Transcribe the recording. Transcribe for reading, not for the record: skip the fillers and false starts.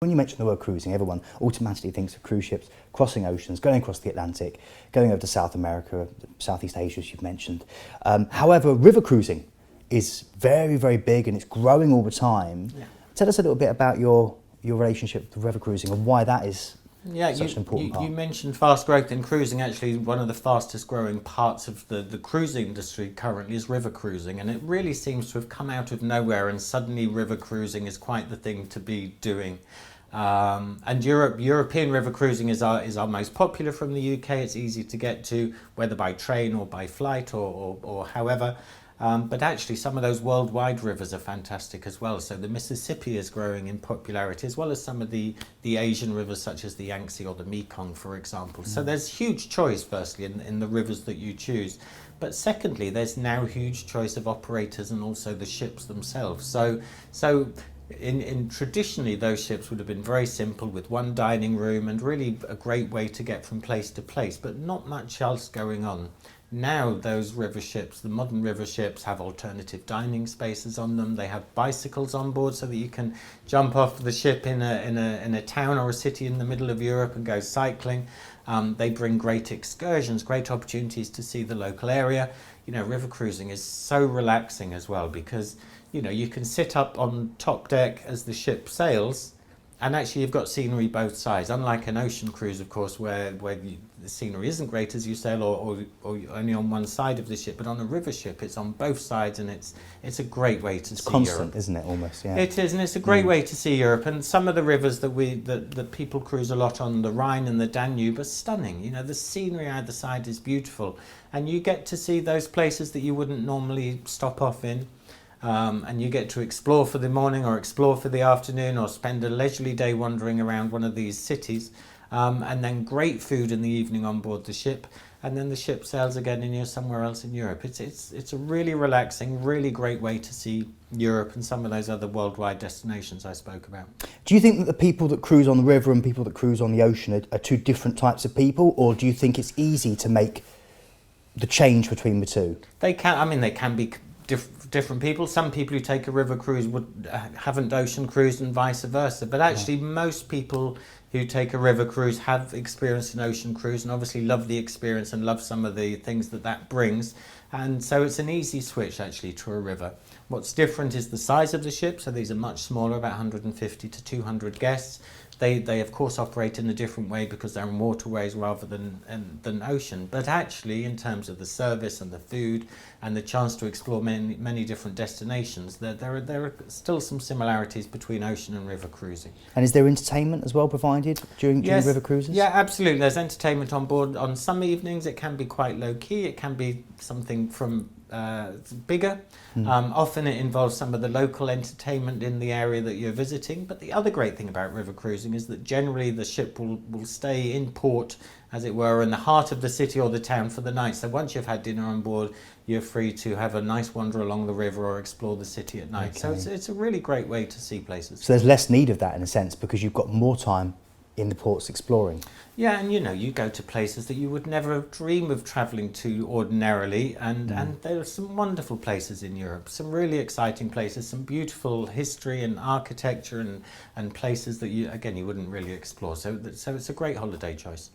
When you mention the word cruising, everyone automatically thinks of cruise ships crossing oceans, going across the Atlantic, going over to South America, Southeast Asia, as you've mentioned. However, river cruising is very, very big and it's growing all the time. Yeah. Tell us a little bit about your relationship with river cruising and why that is such an important part. You mentioned fast growth in cruising. Actually, one of the fastest growing parts of the cruising industry currently is river cruising, and it really seems to have come out of nowhere, and suddenly river cruising is quite the thing to be doing. And European river cruising is our most popular from the UK. It's easy to get to, whether by train or by flight or however. But actually some of those worldwide rivers are fantastic as well. So the Mississippi is growing in popularity, as well as some of the Asian rivers such as the Yangtze or the Mekong, for example. So there's huge choice, firstly, in the rivers that you choose. But secondly, there's now huge choice of operators and also the ships themselves. So in traditionally those ships would have been very simple with one dining room and really a great way to get from place to place, but not much else going on. Now those river ships, the modern river ships, have alternative dining spaces on them. They have bicycles on board so that you can jump off the ship in a town or a city in the middle of Europe and go cycling. They bring great excursions, great opportunities to see the local area. You know, river cruising is so relaxing as well because, you know, you can sit up on top deck as the ship sails, and actually you've got scenery both sides, unlike an ocean cruise, of course, where the scenery isn't great as you sail or only on one side of the ship. But on a river ship, it's on both sides, and it's a great way to see constant, Europe. Isn't it, almost? Yeah. It is, and it's a great way to see Europe. And some of the rivers that people cruise a lot on, the Rhine and the Danube, are stunning. You know, the scenery either side is beautiful, and you get to see those places that you wouldn't normally stop off in. And you get to explore for the morning or explore for the afternoon or spend a leisurely day wandering around one of these cities, and then great food in the evening on board the ship, and then the ship sails again and you're somewhere else in Europe. It's a really relaxing, really great way to see Europe and some of those other worldwide destinations I spoke about. Do you think that the people that cruise on the river and people that cruise on the ocean are two different types of people, or do you think it's easy to make the change between the two? They can be different people. Some people who take a river cruise haven't ocean cruised and vice versa, but actually most people who take a river cruise have experienced an ocean cruise and obviously love the experience and love some of the things that brings, and so it's an easy switch actually to a river. What's different is the size of the ship, so these are much smaller, about 150 to 200 guests. They of course operate in a different way because they're in waterways rather than ocean. But actually, in terms of the service and the food and the chance to explore many different destinations, there are still some similarities between ocean and river cruising. And is there entertainment as well provided during river cruises? Yeah, absolutely. There's entertainment on board. On some evenings, it can be quite low key. It can be something from bigger. Often it involves some of the local entertainment in the area that you're visiting. But the other great thing about river cruising is that generally the ship will stay in port, as it were, in the heart of the city or the town for the night. So once you've had dinner on board, you're free to have a nice wander along the river or explore the city at night. Okay. So it's a really great way to see places. So there's less need of that in a sense because you've got more time in the ports exploring. Yeah, and you know, you go to places that you would never dream of travelling to ordinarily, and there are some wonderful places in Europe, some really exciting places, some beautiful history and architecture and places that you wouldn't really explore. So it's a great holiday choice.